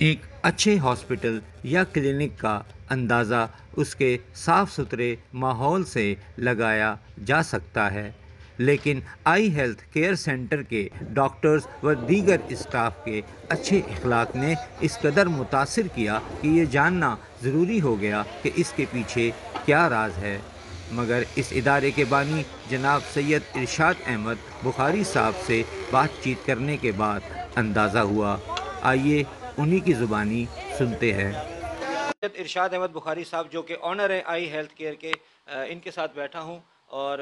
एक अच्छे हॉस्पिटल या क्लिनिक का अंदाज़ा उसके साफ सुथरे माहौल से लगाया जा सकता है, लेकिन आई हेल्थ केयर सेंटर के डॉक्टर्स व दीगर स्टाफ के अच्छे अखलाक ने इस कदर मुतासिर किया कि ये जानना ज़रूरी हो गया कि इसके पीछे क्या राज है। मगर इस इदारे के बानी जनाब सैयद इरशाद अहमद बुखारी साहब से बातचीत करने के बाद अंदाज़ा हुआ। आइए उन्हीं की ज़ुबानी सुनते हैं। इरशाद अहमद बुखारी साहब जो कि ऑनर हैं आई हेल्थ केयर के, इनके साथ बैठा हूँ। और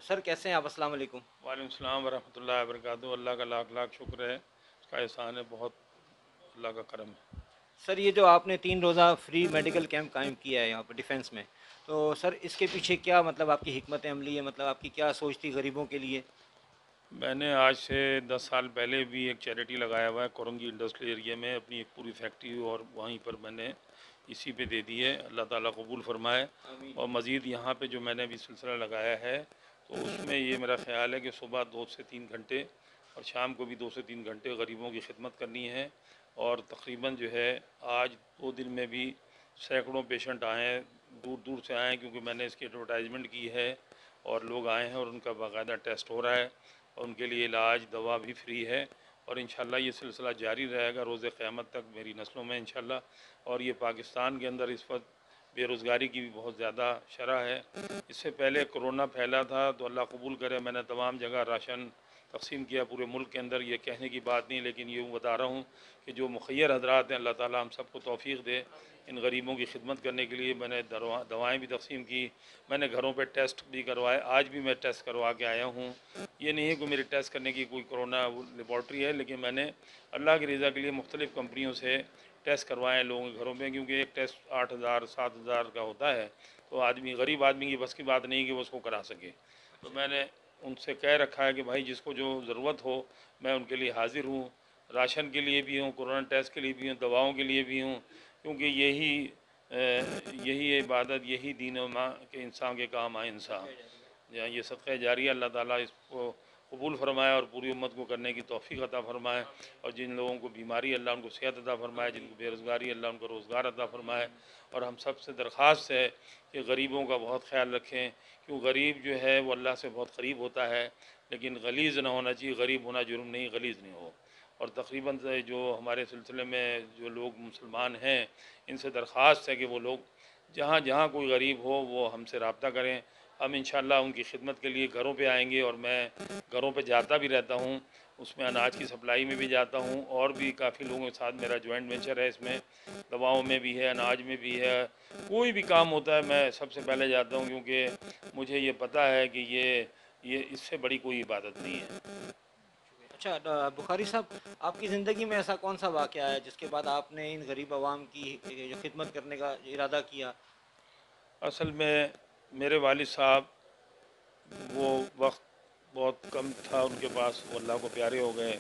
सर कैसे हैं आप? अस्सलाम वालेकुम। वालेकुम सलाम वरहमतुल्लाहि वबरकातुहू। अल्लाह का लाख लाख शुक्र है, उसका एहसान है, बहुत अल्लाह का करम है। सर ये जो आपने 3 रोज़ा फ्री मेडिकल कैंप कायम किया है यहाँ पर डिफेंस में, तो सर इसके पीछे क्या मतलब आपकी हिकमत अमली है, मतलब आपकी क्या सोच थी गरीबों के लिए? मैंने आज से 10 साल पहले भी एक चैरिटी लगाया हुआ है कोरंगी इंडस्ट्रियल एरिया में, अपनी एक पूरी फैक्ट्री, और वहीं पर मैंने इसी पे दे दी है। अल्लाह ताला कबूल फरमाए। और मज़ीद यहाँ पे जो मैंने अभी सिलसिला लगाया है, तो उसमें ये मेरा ख्याल है कि सुबह 2 से 3 घंटे और शाम को भी 2 से 3 घंटे गरीबों की खिदमत करनी है। और तकरीबन जो है आज 2 दिन में भी सैकड़ों पेशेंट आए हैं, दूर दूर से आए हैं, क्योंकि मैंने इसकी एडवर्टाइजमेंट की है और लोग आए हैं और उनका बाकायदा टेस्ट हो रहा है और उनके लिए इलाज दवा भी फ्री है। और इंशाल्लाह ये सिलसिला जारी रहेगा रोज़ क़यामत तक मेरी नस्लों में इंशाल्लाह। और ये पाकिस्तान के अंदर इस वक्त बेरोज़गारी की भी बहुत ज़्यादा शरह है। इससे पहले कोरोना फैला था तो अल्लाह कबूल करे, मैंने तमाम जगह राशन तकसीम किया पूरे मुल्क के अंदर, ये कहने की बात नहीं, लेकिन ये बता रहा हूँ कि जो मुखैर हजरात हैं, अल्लाह ताला हम सबको तौफीक दे इन गरीबों की खिदमत करने के लिए। मैंने दवाएँ भी तकसीम की, मैंने घरों पर टेस्ट भी करवाए, आज भी मैं टेस्ट करवा के आया हूँ। ये नहीं है कि मेरी टेस्ट करने की कोई कोरोना लेबॉर्ट्री है, लेकिन मैंने अल्लाह की रज़ा के लिए मुख्तलिफ़ कंपनियों से टेस्ट करवाएँ लोगों के घरों में, क्योंकि एक टेस्ट 8,000 7,000 का होता है, तो आदमी गरीब आदमी की बस की बात नहीं कि वो उसको करा सके। तो मैंने उनसे कह रखा है कि भाई जिसको जो ज़रूरत हो मैं उनके लिए हाज़िर हूँ। राशन के लिए भी हूँ, कोरोना टेस्ट के लिए भी हूँ, दवाओं के लिए भी हूँ, क्योंकि यही इबादत, यही दीन माँ के इंसान के काम आए इंसान। या ये सदक़ा जारिया, अल्लाह ताला इसको कबूल फरमाए और पूरी उम्मत को करने की तौफ़ीक अता फ़रमाए। और जिन लोगों को बीमारी, अल्लाह उनको सेहत अता फ़रमाए, जिनको बेरोज़गारी, अल्लाह उनको रोज़गार अता फ़रमाए। और हम सब से दरख्वास्त है कि गरीबों का बहुत ख्याल रखें, क्यों गरीब जो है वो अल्लाह से बहुत करीब होता है, लेकिन गलीज़ ना होना चाहिए। गरीब होना जुर्म नहीं, गलीज़ नहीं हो। और तकरीबन से जो हमारे सिलसिले में जो लोग मुसलमान हैं, इनसे दरख्वास्त है कि वो लोग जहाँ जहाँ कोई गरीब हो वो हमसे रब्ता करें। हम इंशाअल्लाह उनकी खिदमत के लिए घरों पे आएंगे, और मैं घरों पे जाता भी रहता हूँ, उसमें अनाज की सप्लाई में भी जाता हूँ, और भी काफ़ी लोगों के साथ मेरा जॉइंट वेंचर है इसमें, दवाओं में भी है, अनाज में भी है। कोई भी काम होता है मैं सबसे पहले जाता हूँ, क्योंकि मुझे ये पता है कि ये इससे बड़ी कोई इबादत नहीं है। अच्छा, बुखारी साहब, आपकी ज़िंदगी में ऐसा कौन सा वाक़या है जिसके बाद आपने इन गरीब आवाम की जो खिदमत करने का इरादा किया? असल में मेरे वालिद साहब, वो वक्त बहुत कम था उनके पास, वो अल्लाह को प्यारे हो गए।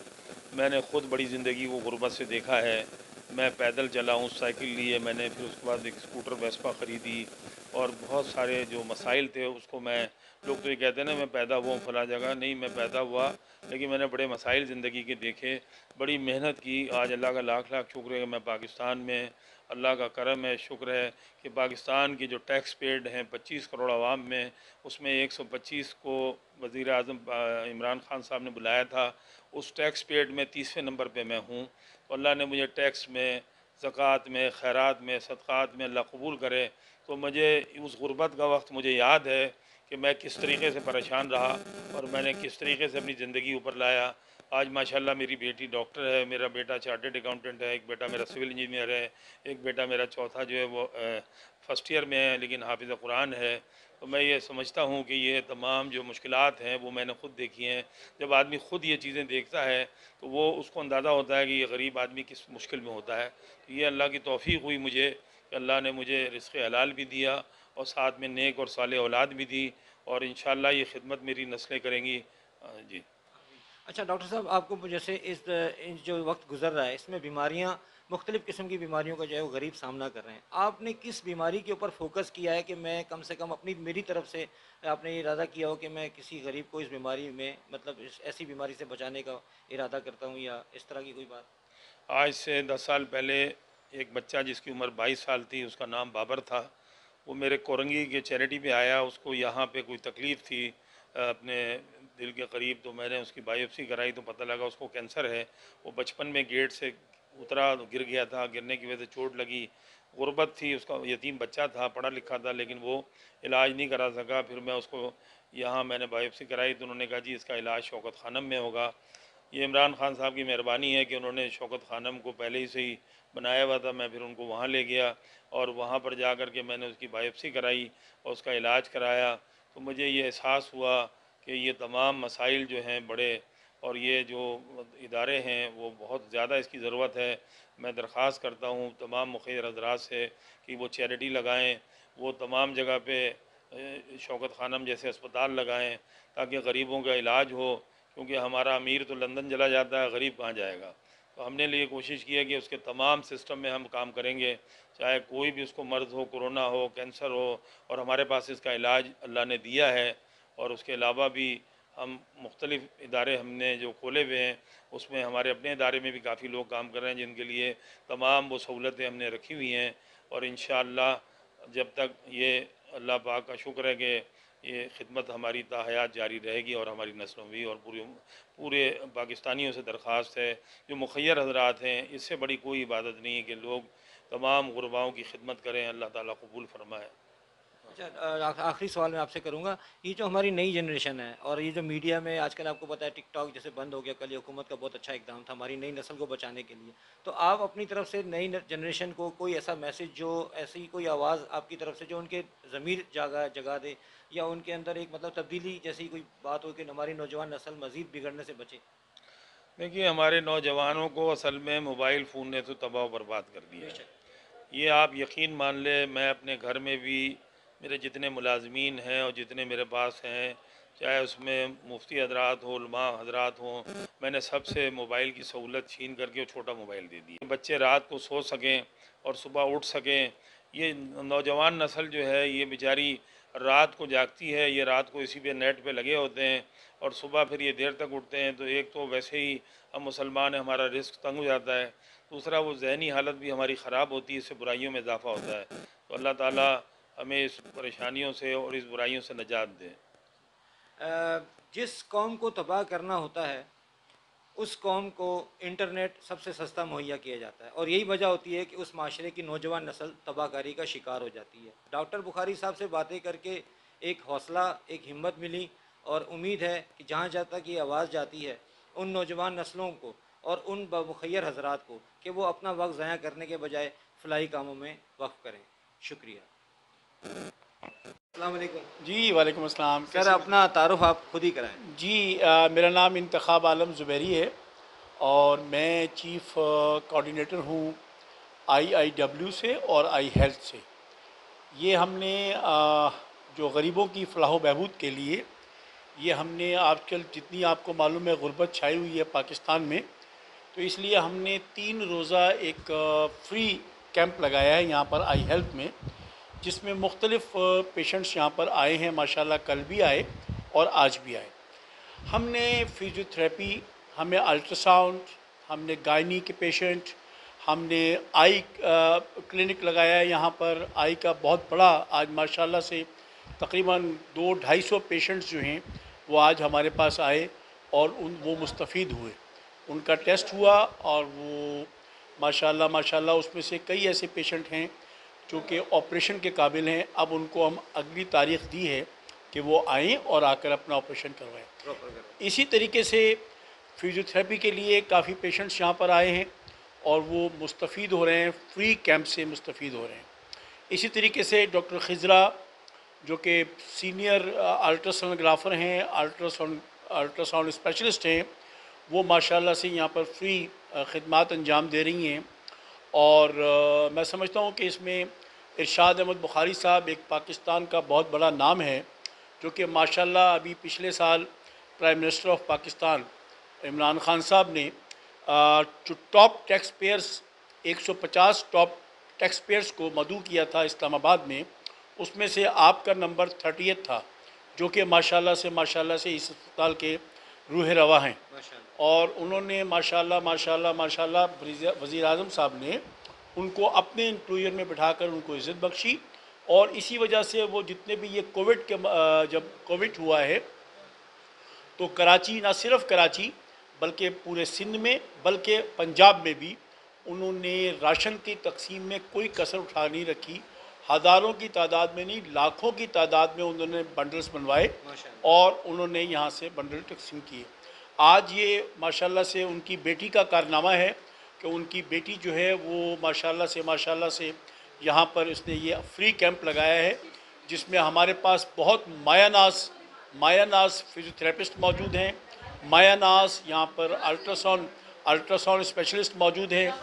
मैंने ख़ुद बड़ी ज़िंदगी को गुर्बत से देखा है। मैं पैदल चला हूँ, साइकिल ली है मैंने, फिर उसके बाद एक स्कूटर वेस्पा ख़रीदी, और बहुत सारे जो मसाइल थे उसको मैं, लोग तो ये कहते हैं ना मैं पैदा हुआ हूँ फला जगह, नहीं मैं पैदा हुआ, लेकिन मैंने बड़े मसाइल ज़िंदगी के देखे, बड़ी मेहनत की। आज अल्लाह का लाख लाख शुक्र है कि मैं पाकिस्तान में, अल्लाह का करम है, शुक्र है कि पाकिस्तान की जो टैक्स पेड हैं 25 करोड़ आवाम में, उसमें 125 को वज़ीर आज़म इमरान खान साहब ने बुलाया था। उस टैक्स पेड में 30वें नंबर पे मैं हूँ। तो अल्लाह ने मुझे टैक्स में, ज़कात में, खैरात में, सदक़ात में अल्लाह कबूल करे। तो मुझे उस गुर्बत का वक्त मुझे याद है कि मैं किस तरीके से परेशान रहा और मैंने किस तरीके से अपनी ज़िंदगी ऊपर लाया। आज माशाल्लाह मेरी बेटी डॉक्टर है, मेरा बेटा चार्टर्ड अकाउंटेंट है, एक बेटा मेरा सिविल इंजीनियर है, एक बेटा मेरा चौथा जो है वो फर्स्ट ईयर में है, लेकिन हाफिज़ कुरान है। तो मैं ये समझता हूँ कि ये तमाम जो मुश्किलात हैं वो मैंने ख़ुद देखी हैं। जब आदमी ख़ुद ये चीज़ें देखता है तो वो उसको अंदाज़ा होता है कि ये गरीब आदमी किस मुश्किल में होता है। तो ये अल्लाह की तौफ़ीक हुई मुझे कि अल्लाह ने मुझे रिज़्क़ हलाल भी दिया और साथ में नेक और सालेह औलाद भी दी, और इंशाअल्लाह ये खिदमत मेरी नस्लें करेंगी। जी। अच्छा डॉक्टर साहब, आपको जैसे इन जो वक्त गुजर रहा है इसमें बीमारियां, मुख्तलिफ़ किस्म की बीमारियों का जो है वो गरीब सामना कर रहे हैं, आपने किस बीमारी के ऊपर फोकस किया है कि मैं कम से कम अपनी मेरी तरफ से आपने ये इरादा किया हो कि मैं किसी गरीब को इस बीमारी में, मतलब इस ऐसी बीमारी से बचाने का इरादा करता हूँ, या इस तरह की कोई बात? आज से 10 साल पहले एक बच्चा जिसकी उम्र 22 साल थी, उसका नाम बाबर था, वो मेरे कोरंगी के चैरिटी पे आया। उसको यहाँ पे कोई तकलीफ़ थी अपने दिल के करीब, तो मैंने उसकी बायोप्सी कराई तो पता लगा उसको कैंसर है। वो बचपन में गेट से उतरा, गिर गया था, गिरने की वजह से चोट लगी, गुर्बत थी, उसका यतीम बच्चा था, पढ़ा लिखा था, लेकिन वो इलाज नहीं करा सका। फिर मैं उसको यहाँ मैंने बायोप्सी कराई तो उन्होंने कहा जी इसका इलाज शौकत खानम में होगा। ये इमरान खान साहब की मेहरबानी है कि उन्होंने शौकत खानम को पहले ही से ही बनाया हुआ था। मैं फिर उनको वहाँ ले गया और वहाँ पर जा कर के मैंने उसकी बायोप्सी कराई और उसका इलाज कराया। तो मुझे ये एहसास हुआ कि ये तमाम मसाइल जो हैं बड़े, और ये जो इदारे हैं वो बहुत ज़्यादा इसकी ज़रूरत है। मैं दरख्वास्त करता हूँ तमाम मुखिर हजरात से कि वो चैरिटी लगाएँ, वो तमाम जगह पे शौकत खानम जैसे अस्पताल लगाएँ ताकि गरीबों का इलाज हो, क्योंकि हमारा अमीर तो लंदन चला जाता है, गरीब कहाँ जाएगा। तो हमने लिए कोशिश की है कि उसके तमाम सिस्टम में हम काम करेंगे, चाहे कोई भी उसको मर्ज़ हो, कोरोना हो, कैंसर हो, और हमारे पास इसका इलाज अल्लाह ने दिया है। और उसके अलावा भी हम मुख्तलिफ़ इदारे हमने जो खोले हुए हैं, उसमें हमारे अपने इदारे में भी काफ़ी लोग काम कर रहे हैं जिनके लिए तमाम वो सहूलतें हमने रखी हुई हैं। और इंशाअल्लाह जब तक ये अल्लाह पाक का शुक्र है कि ये खिदमत हमारी ताहयात जारी रहेगी और हमारी नस्लों भी, और पूरे पाकिस्तानियों से दरख्वास्त है, जो मुखय्यर हजरात हैं, इससे बड़ी कोई इबादत नहीं है कि लोग तमाम गुरबाओं की खिदमत करें। अल्लाह ताला कबूल फरमाए। अच्छा, आखिरी सवाल मैं आपसे करूँगा। ये जो हमारी नई जनरेशन है और ये जो मीडिया में आजकल आपको पता है टिकटॉक जैसे बंद हो गया, कल ये हुकूमत का बहुत अच्छा इकदाम था हमारी नई नस्ल को बचाने के लिए। तो आप अपनी तरफ से नई जनरेशन को कोई ऐसा मैसेज, जो ऐसी कोई आवाज़ आपकी तरफ से जो उनके ज़मीर जगा दे, या उनके अंदर एक मतलब तब्दीली जैसी कोई बात हो कि हमारी नौजवान नस्ल मज़ीद बिगड़ने से बचे? देखिए, हमारे नौजवानों को असल में मोबाइल फ़ोन ने तो तबाह व बर्बाद कर दिया है। बेशक। ये आप यकीन मान लें, मैं अपने घर में भी मेरे जितने मुलाजमीन हैं और जितने मेरे पास हैं, चाहे उसमें मुफ्ती हजरात हो, उलमा हजरात हों, मैंने सबसे मोबाइल की सहूलत छीन करके वो छोटा मोबाइल दे दिया। बच्चे रात को सो सकें और सुबह उठ सकें। ये नौजवान नस्ल जो है ये बेचारी रात को जागती है, ये रात को इसी पे नेट पे लगे होते हैं और सुबह फिर ये देर तक उठते हैं। तो एक तो वैसे ही हम मुसलमान हैं, हमारा रिस्क तंग हो जाता है, दूसरा वो जहनी हालत भी हमारी ख़राब होती है, इससे बुराइयों में इजाफ़ा होता है। तो अल्लाह ताला हमें इस परेशानियों से और इस बुराइयों से निजात दे। जिस कौम को तबाह करना होता है उस कौम को इंटरनेट सबसे सस्ता मुहैया किया जाता है, और यही वजह होती है कि उस माशरे की नौजवान नस्ल तबाहकारी का शिकार हो जाती है। डॉक्टर बुखारी साहब से बातें करके एक हौसला, एक हिम्मत मिली, और उम्मीद है कि जहाँ जहाँ तक ये आवाज़ जाती है उन नौजवान नस्लों को और उन मुखय्यर हजरात को कि वो अपना वक्त ज़ाया करने के बजाय फलाही कामों में वक्फ करें। शुक्रिया। अस्सलाम वालेकुम। जी वालेकुम अस्सलाम। सर, कैसे? अपना तारुफ आप खुद ही कराएं। जी मेरा नाम इंतखाब आलम ज़ुबैरी है और मैं चीफ़ कोऑर्डिनेटर हूँ IIW से और आई हेल्थ से। ये हमने जो गरीबों की फ़लाह व बहबूद के लिए ये हमने आजकल जितनी आपको मालूम है गुर्बत छाई हुई है पाकिस्तान में, तो इसलिए हमने 3 रोज़ा एक फ्री कैंप लगाया है यहाँ पर आई हेल्थ में, जिसमें मुख्तलिफ़ पेशेंट्स यहाँ पर आए हैं। माशाल्लाह कल भी आए और आज भी आए। हमने फिजियोथेरेपी, हमें अल्ट्रासाउंड, हमने गायनी के पेशेंट, हमने आई क्लिनिक लगाया है यहाँ पर। आई का बहुत बड़ा आज माशाल्लाह से तकरीबन 200-250 पेशेंट्स जो हैं वो आज हमारे पास आए और वो मुस्तफ़ीद हुए। उनका टेस्ट हुआ और वो माशाल्लाह माशाल्लाह उसमें से कई ऐसे पेशेंट हैं जो कि ऑपरेशन के काबिल हैं। अब उनको हम अगली तारीख़ दी है कि वो आएँ और आकर अपना ऑपरेशन करवाएं। इसी तरीके से फिजियोथेरेपी के लिए काफ़ी पेशेंट्स यहाँ पर आए हैं और वो मुस्तफ़ीद हो रहे हैं, फ्री कैंप से मुस्तफ़ीद हो रहे हैं। इसी तरीके से डॉक्टर खिज़रा जो कि सीनियर अल्ट्रासोनोग्राफ़र हैं, अल्ट्रासाउंड स्पेशलिस्ट हैं, वो माशाल्लाह से यहाँ पर फ्री ख़िदमत अंजाम दे रही हैं। और मैं समझता हूँ कि इसमें इरशाद अहमद बुखारी साहब एक पाकिस्तान का बहुत बड़ा नाम है, जो कि माशाल्लाह अभी पिछले साल prime minister of Pakistan Imran Khan साहब ने जो top tax payers 150 top tax payers को मदऊ किया था इस्लामाबाद में, उसमें से आपका नंबर 30th था, जो कि माशाल्लाह से इस अस्पताल के रूह रवा हैं माशाल्लाह। और उन्होंने माशाल्लाह माशाल्लाह माशाल्लाह वज़ीर आज़म साहब ने उनको अपने एम्प्लॉयर में बिठाकर उनको इज़्ज़त बख्शी और इसी वजह से वो जितने भी ये कोविड के जब कोविड हुआ है तो कराची, ना सिर्फ कराची बल्कि पूरे सिंध में बल्कि पंजाब में भी उन्होंने राशन की तकसीम में कोई कसर उठा नहीं रखी। हज़ारों की तादाद में नहीं, लाखों की तादाद में उन्होंने बंडल्स बनवाए माशाल्लाह। और उन्होंने यहाँ से बंडल तकसीम किए। आज ये माशाल्लाह से उनकी बेटी का कारनामा है कि उनकी बेटी जो है वो माशाल्लाह से यहाँ पर उसने ये फ्री कैंप लगाया है जिसमें हमारे पास बहुत मायानाज फिजियोथेरेपिस्ट मौजूद हैं। मायानाज यहाँ पर अल्ट्रासाउंड स्पेशलिस्ट मौजूद हैं।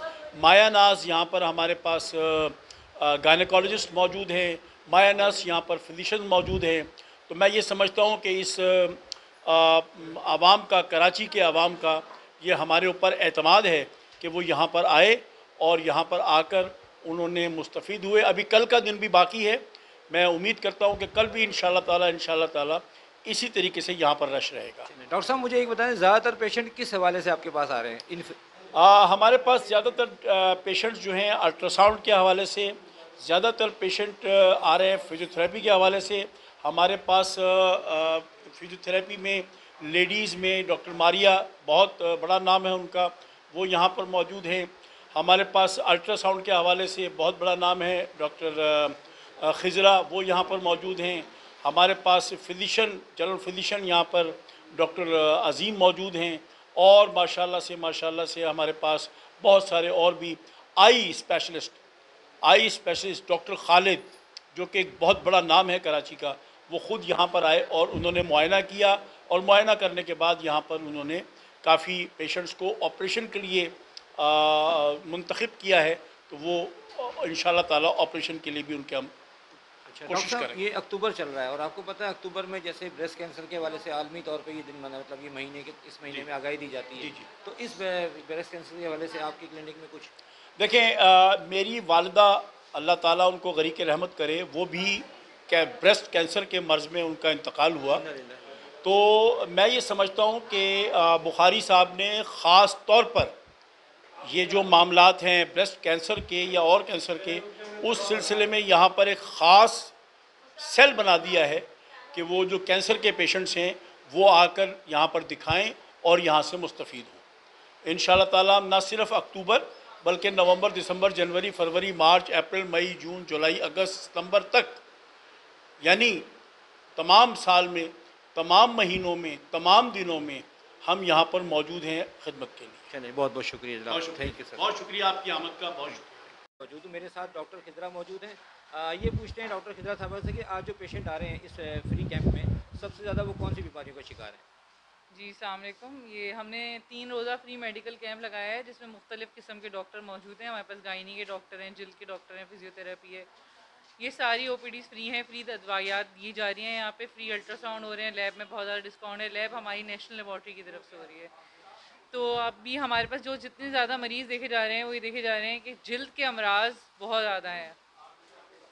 मायानाज यहाँ पर हमारे पास गायनेकोलॉजिस्ट मौजूद हैं। मायानाज यहाँ पर फिजिशियन मौजूद हैं। तो मैं ये समझता हूँ कि इस आवाम का, कराची के आवाम का ये हमारे ऊपर एतमाद है कि वो यहाँ पर आए और यहाँ पर आकर उन्होंने मुस्तफ़ीद हुए। अभी कल का दिन भी बाकी है। मैं उम्मीद करता हूँ कि कल भी इंशाअल्लाह ताला इसी तरीके से यहाँ पर रश रहेगा। डॉक्टर साहब मुझे एक बताएं, ज़्यादातर पेशेंट किस हवाले से आपके पास आ रहे हैं? हमारे पास ज़्यादातर पेशेंट्स जो हैं अल्ट्रासाउंड के हवाले से, ज़्यादातर पेशेंट आ रहे हैं फिजियोथेरेपी के हवाले से। हमारे पास फिजियोथेरेपी में लेडीज़ में डॉक्टर मारिया, बहुत बड़ा नाम है उनका, वो यहाँ पर मौजूद हैं। हमारे पास अल्ट्रासाउंड के हवाले से बहुत बड़ा नाम है डॉक्टर खिजरा, वो यहाँ पर मौजूद हैं। हमारे पास जनरल फिजिशियन यहाँ पर डॉक्टर अज़ीम मौजूद हैं और माशाल्लाह से हमारे पास बहुत सारे और भी आई स्पेशलिस्ट डॉक्टर खालिद, जो कि एक बहुत बड़ा नाम है कराची का, वो ख़ुद यहाँ पर आए और उन्होंने मुआयना किया और मुआयना करने के बाद यहाँ पर उन्होंने काफ़ी पेशेंट्स को ऑपरेशन के लिए मुंतखब किया है। तो वो इंशाल्लाह ताला ऑपरेशन के लिए भी उनके हम अच्छा कोशिश डॉक्टर साहब, करेंगे। ये अक्टूबर चल रहा है और आपको पता है अक्टूबर में जैसे ब्रेस्ट कैंसर के हवाले से आलमी तौर पे ये दिन मना, मतलब ये महीने के इस महीने में आगाही दी जाती है। जी, जी। तो इस ब्रेस्ट कैंसर के हवाले से आपकी क्लिनिक में कुछ? देखें, मेरी वालिदा अल्लाह ताला उनको गरी के रहमत करे, वो भी ब्रेस्ट कैंसर के मर्ज़ में उनका इंतकाल हुआ। तो मैं ये समझता हूँ कि बुखारी साहब ने ख़ास तौर पर ये जो मामलात हैं ब्रेस्ट कैंसर के या और कैंसर के, उस सिलसिले में यहाँ पर एक ख़ास सेल बना दिया है कि वो जो कैंसर के पेशेंट्स हैं वो आकर यहाँ पर दिखाएं और यहाँ से मुस्तफ़ीद हों। इंशाअल्लाह ताला न सिर्फ अक्टूबर बल्कि नवंबर, दिसंबर, जनवरी, फरवरी, मार्च, अप्रैल, मई, जून, जुलाई, अगस्त, सितंबर तक, यानी तमाम साल में, तमाम महीनों में, तमाम दिनों में हम यहाँ पर मौजूद हैं खिदमत के लिए। चलिए, बहुत बहुत शुक्रिया जनाब। Thank you sir. बहुत शुक्रिया आपकी आमद का, बहुत शुक्रिया। मौजूद हूँ, मेरे साथ डॉक्टर खिजरा मौजूद हैं। ये पूछते हैं डॉक्टर खिजरा साहब से कि आज जो पेशेंट आ रहे हैं इस फ्री कैंप में, सबसे ज़्यादा वो कौन सी बीमारियों का शिकार है? जी अस्सलाम वालेकुम। ये हमने 3 रोज़ा फ्री मेडिकल कैंप लगाया है जिसमें मुख्तलिफ़ किस्म के डॉक्टर मौजूद हैं। हमारे पास गायनी के डॉक्टर हैं, जिल्द के डॉक्टर हैं, फिजियोथेरेपी है। ये सारी ओपीडीज़ फ्री हैं, फ्री दवाइयात दी जा रही हैं। यहाँ पे फ्री अल्ट्रासाउंड हो रहे हैं, लैब में बहुत ज़्यादा डिस्काउंट है। लैब हमारी नेशनल लेबॉर्ट्री की तरफ से हो रही है। तो अभी हमारे पास जो जितने ज़्यादा मरीज़ देखे जा रहे हैं वो ये देखे जा रहे हैं कि जिल्द के अमराज बहुत ज़्यादा हैं।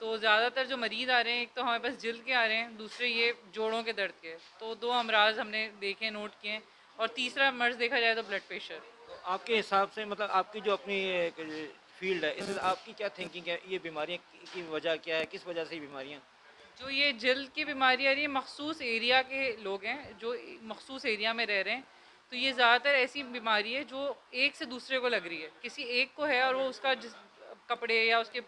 तो ज़्यादातर जो मरीज़ आ रहे हैं, एक तो हमारे पास जिल्द के आ रहे हैं, दूसरे ये जोड़ों के दर्द के। तो 2 अमराज हमने देखे, नोट किए हैं। और तीसरा मर्ज़ देखा जाए तो ब्लड प्रेशर। तो आपके हिसाब से, मतलब आपकी जो अपनी फील्ड है, इसमें आपकी क्या थिंकिंग है? ये बीमारियाँ की वजह क्या है? किस वजह से ये बीमारियाँ? जो ये जिल्द की बीमारी आ रही है, मखसूस एरिया के लोग हैं जो मखसूस एरिया में रह रहे हैं। तो ये ज़्यादातर ऐसी बीमारी है जो एक से दूसरे को लग रही है। किसी एक को है और वो उसका कपड़े या उसके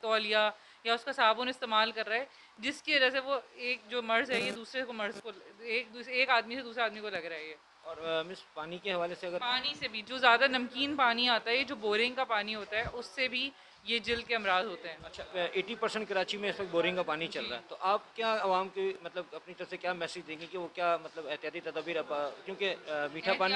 तौलिया या उसका साबुन इस्तेमाल कर रहा है, जिसकी वजह से वो एक जो मर्ज़ है ये दूसरे को मर्ज़ को एक आदमी से दूसरे आदमी को लग रहा है ये। और मिस, पानी के हवाले से अगर? पानी से भी, जो ज़्यादा नमकीन पानी आता है, जो बोरिंग का पानी होता है, उससे भी ये जिल्द के अमराज होते हैं। अच्छा, 80% कराची में इस वक्त बोरिंग का पानी चल रहा है, तो आप क्या आवाम के, मतलब अपनी तरफ से क्या मैसेज देंगे कि वो क्या, मतलब एहतियाती तदबीर, क्योंकि मीठा पानी?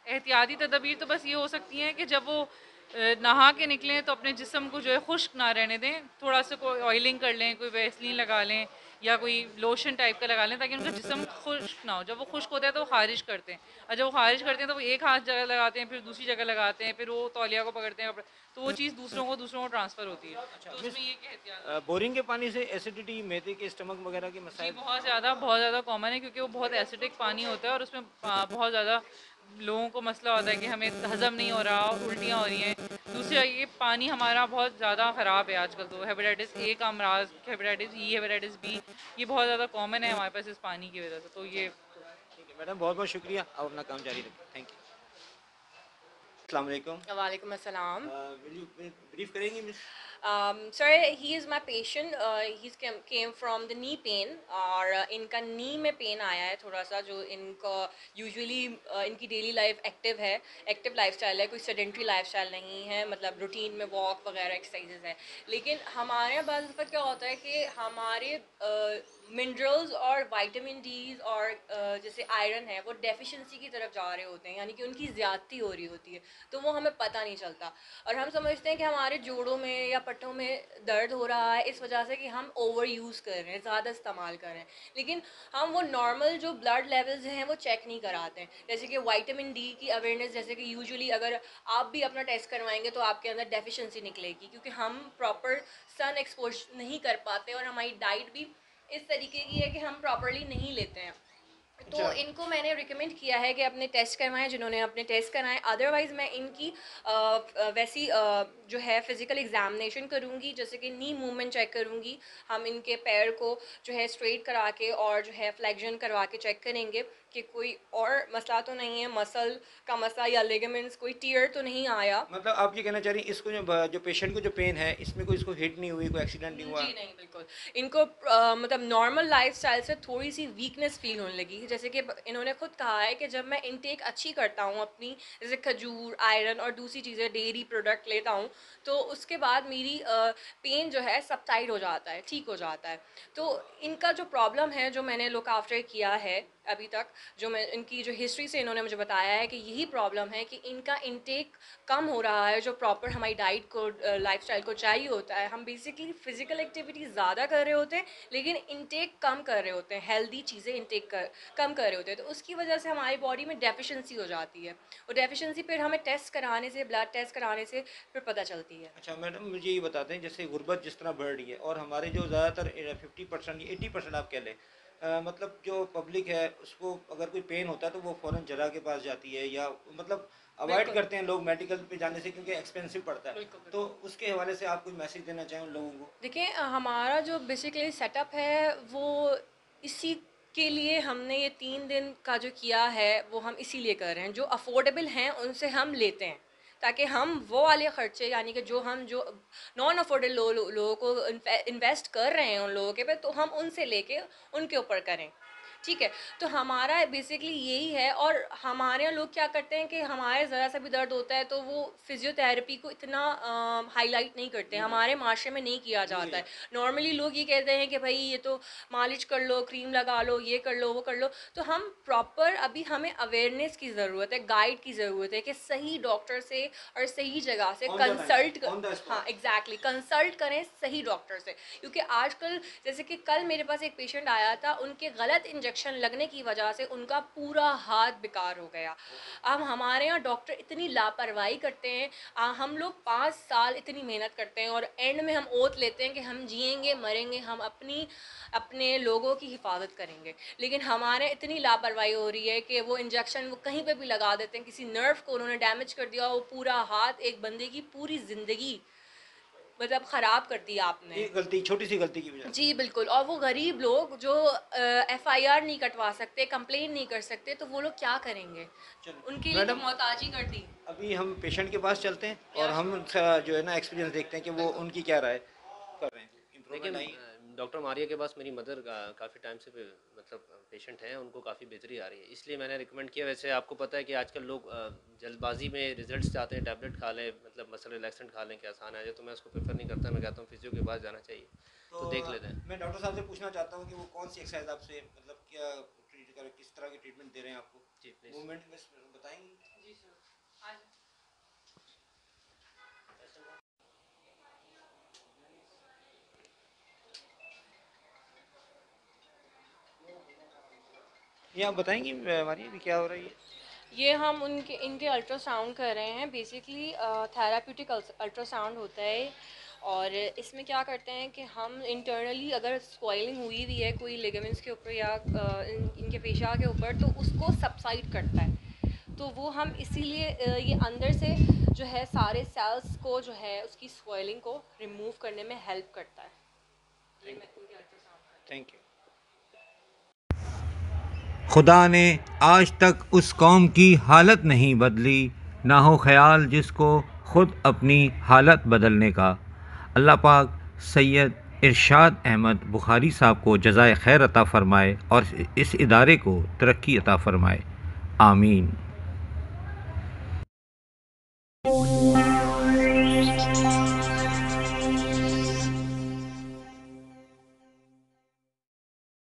एहतियाती तदबीर तो बस ये हो सकती हैं कि जब वो नहा के निकलें तो अपने जिस्म को जो है खुश्क ना रहने दें। थोड़ा सा कोई ऑयलिंग कर लें, कोई वैसलीन लगा लें, या कोई लोशन टाइप का लगा लें ताकि उनका जिस्म खुश्क ना हो। जब वो खुश्क होता है तो वो खारिश करते हैं, और जब वो खारिश करते हैं तो वो एक हाथ जगह लगाते हैं, फिर दूसरी जगह लगाते हैं, फिर वो तौलिया को पकड़ते हैं, तो वो चीज़ दूसरों को ट्रांसफ़र होती है। तो मिस, उसमें ये एक एहतियात बोरिंग के पानी से एसिडिटी, मैदे के स्टमक वगैरह के जी मसाइल? बहुत ज़्यादा कॉमन है, क्योंकि वो बहुत एसिडिक पानी होता है और उसमें बहुत ज़्यादा लोगों को मसला होता है कि हमें हज़म नहीं हो रहा और उल्टियाँ हो रही हैं। दूसरा ये पानी हमारा बहुत ज़्यादा ख़राब है आजकल, तो हेपेटाइटिस ए का अमराज, हेपेटाइटिस ई, हेपेटाइटिस बी, ये बहुत ज़्यादा कॉमन है हमारे पास इस पानी की वजह से। तो ये ठीक है मैडम, बहुत बहुत शुक्रिया, आप अपना काम जारी रखें। Thank you. अस्सलाम वालेकुम। वालेकुम अस्सलाम. विल यू ब्रीफ करेंगी miss? Sir, he is my patient. He's came from the knee pain और इनका नी में पेन आया है थोड़ा सा, जो इनका यूजुअली इनकी डेली लाइफ एक्टिव लाइफस्टाइल है, कोई सेडेंट्री लाइफस्टाइल नहीं है, मतलब रूटीन में वॉक वगैरह एक्सरसाइजेज है। लेकिन हमारे यहाँ बाद दफ़ा क्या होता है कि हमारे मिनरल्स और विटामिन डीज और जैसे आयरन है वो डेफिशिएंसी की तरफ जा रहे होते हैं, यानी कि उनकी ज़्यादती हो रही होती है, तो वो हमें पता नहीं चलता और हम समझते हैं कि हमारे जोड़ों में या पट्टों में दर्द हो रहा है इस वजह से कि हम ओवर यूज़ कर रहे हैं, ज़्यादा इस्तेमाल कर रहे हैं। लेकिन हम वो नॉर्मल जो ब्लड लेवल्स हैं वो चेक नहीं कराते हैं। जैसे कि विटामिन डी की अवेयरनेस, जैसे कि यूजुअली अगर आप भी अपना टेस्ट करवाएंगे तो आपके अंदर डेफिशिएंसी निकलेगी, क्योंकि हम प्रॉपर सन एक्सपोज नहीं कर पाते और हमारी डाइट भी इस तरीके की है कि हम प्रॉपरली नहीं लेते हैं। तो अच्छा। इनको मैंने रिकमेंड किया है कि अपने टेस्ट करवाएं, जिन्होंने अपने टेस्ट कराएं। अदरवाइज़ मैं इनकी वैसी जो है फिज़िकल एग्जामिनेशन करूंगी, जैसे कि नी मूवमेंट चेक करूंगी, हम इनके पैर को जो है स्ट्रेट करा के और जो है फ्लेक्शन करवा के चेक करेंगे कि कोई और मसला तो नहीं है, मसल का मसला या लिगामेंट्स कोई टीयर तो नहीं आया। मतलब आप ये कहना चाह रही हैं इसको जो पेशेंट को जो पेन है इसमें कोई इसको हिट नहीं हुई, कोई एक्सीडेंट नहीं हुआ? जी नहीं, बिल्कुल। इनको मतलब नॉर्मल लाइफस्टाइल से थोड़ी सी वीकनेस फील होने लगी, जैसे कि इन्होंने खुद कहा है कि जब मैं इनटेक अच्छी करता हूँ अपनी, जैसे खजूर, आयरन और दूसरी चीज़ें डेयरी प्रोडक्ट लेता हूँ, तो उसके बाद मेरी पेन जो है सबसाइड हो जाता है, ठीक हो जाता है। तो इनका जो प्रॉब्लम है, जो मैंने लुक आफ्टर किया है अभी तक, जो मैं इनकी जो हिस्ट्री से इन्होंने मुझे बताया है कि यही प्रॉब्लम है कि इनका इनटेक कम हो रहा है, जो प्रॉपर हमारी डाइट को लाइफस्टाइल को चाहिए होता है। हम बेसिकली फिजिकल एक्टिविटी ज़्यादा कर रहे होते हैं लेकिन इनटेक कम कर रहे होते हैं, हेल्दी चीज़ें कम कर रहे होते हैं, तो उसकी वजह से हमारी बॉडी में डेफिशिएंसी हो जाती है। और डेफिशिएंसी फिर हमें टेस्ट कराने से, ब्लड टेस्ट कराने से फिर पता चलती है। अच्छा मैडम, मुझे ये बताते हैं जैसे गुर्बत जिस तरह बढ़ रही है और हमारे जो ज़्यादातर 50% या 80% आप कह लें, मतलब जो पब्लिक है उसको अगर कोई पेन होता है तो वो फ़ौरन जरा के पास जाती है, या मतलब अवॉइड बिल्कुल करते हैं लोग मेडिकल पे जाने से, क्योंकि एक्सपेंसिव पड़ता है। बिल्कुल तो बिल्कुल। उसके हवाले से आप कोई मैसेज देना चाहें उन लोगों को? देखिए हमारा जो बेसिकली सेटअप है वो इसी के लिए हमने ये 3 दिन का जो किया है वो हम इसीलिए कर रहे हैं, जो अफोर्डेबल हैं उनसे हम लेते हैं, ताकि हम वो वाले ख़र्चे, यानी कि जो नॉन अफोर्डेबल लोगों को इन्वेस्ट कर रहे हैं उन लोगों के पे, तो हम उनसे लेके उनके ऊपर करें। ठीक है, तो हमारा बेसिकली यही है। और हमारे यहाँ लोग क्या करते हैं कि हमारे ज़रा सा भी दर्द होता है तो वो फिजियोथेरेपी को इतना हाईलाइट नहीं करते हैं, हमारे माशरे में नहीं किया जाता है। नॉर्मली लोग ये कहते हैं कि भाई ये तो मालिश कर लो, क्रीम लगा लो, ये कर लो, वो कर लो। तो हम प्रॉपर, अभी हमें अवेयरनेस की ज़रूरत है, गाइड की ज़रूरत है कि सही डॉक्टर से और सही जगह से कंसल्ट। ऑन द हाँ स्पॉट। एग्जैक्टली, कंसल्ट करें सही डॉक्टर से, क्योंकि आजकल जैसे कि कल मेरे पास एक पेशेंट आया था, उनके गलत इंजेक्शन लगने की वजह से उनका पूरा हाथ बेकार हो गया। अब हमारे यहाँ डॉक्टर इतनी लापरवाही करते हैं। हम लोग 5 साल इतनी मेहनत करते हैं और एंड में हम ओथ लेते हैं कि हम जिएंगे मरेंगे, हम अपने लोगों की हिफाजत करेंगे, लेकिन हमारे इतनी लापरवाही हो रही है कि वो इंजेक्शन वो कहीं पे भी लगा देते हैं, किसी नर्व को उन्होंने डैमेज कर दिया, वो पूरा हाथ, एक बंदे की पूरी ज़िंदगी मतलब ख़राब कर दी आपने। एक गलती, छोटी सी गलती की वजह से। जी बिल्कुल। और वो गरीब लोग जो एफआईआर नहीं कटवा सकते, कंप्लेन नहीं कर सकते, तो वो लोग क्या करेंगे? उनके चलो लिए तो मैडम, मोहताजी कर दी। अभी हम पेशेंट के पास चलते हैं और या हम उनका जो है ना एक्सपीरियंस देखते हैं कि वो बिल्कुल। उनकी क्या राय कर रहे हैं, देखिए इम्प्रूवमेंट आई है? डॉक्टर मारिया के पास मेरी मदर काफ़ी टाइम से मतलब पेशेंट हैं, उनको काफ़ी बेहतरी आ रही है, इसलिए मैंने रिकमेंड किया। वैसे आपको पता है कि आजकल लोग जल्दबाजी में रिजल्ट्स चाहते हैं, टैबलेट खा लें, मतलब मसल रिलैक्सेंट खा लें कि आसान आ जाए, तो मैं उसको प्रेफर नहीं करता। मैं कहता हूँ फिजियो के पास जाना चाहिए, तो तो देख लेते हैं। मैं डॉक्टर साहब से पूछना चाहता हूँ कि वो कौन सी एक्सरसाइज आपसे, मतलब क्या ट्रीट कर, किस तरह की ट्रीटमेंट दे रहे हैं आपको? जी प्लीज़। मूवमेंट में बताएंगे? जी सर। ये आप बताएंगी हमारी अभी क्या हो रही है? ये हम इनके अल्ट्रासाउंड कर रहे हैं। बेसिकली थेराप्यूटिक अल्ट्रासाउंड होता है, और इसमें क्या करते हैं कि हम इंटरनली अगर स्वेलिंग हुई हुई है कोई लिगामेंट्स के ऊपर या इनके पेशिया के ऊपर, तो उसको सबसाइड करता है। तो वो हम इसीलिए ये अंदर से जो है सारे सेल्स को जो है उसकी स्वेलिंग को रिमूव करने में हेल्प करता है। ये मैं इनके अल्ट्रासाउंड। Thank you. खुदा ने आज तक उस कौम की हालत नहीं बदली, ना हो ख्याल जिसको ख़ुद अपनी हालत बदलने का। अल्लाह पाक सैयद इरशाद अहमद बुखारी साहब को जज़ाए खैर अता फ़रमाए और इस इदारे को तरक्की अता फ़रमाए। आमीन।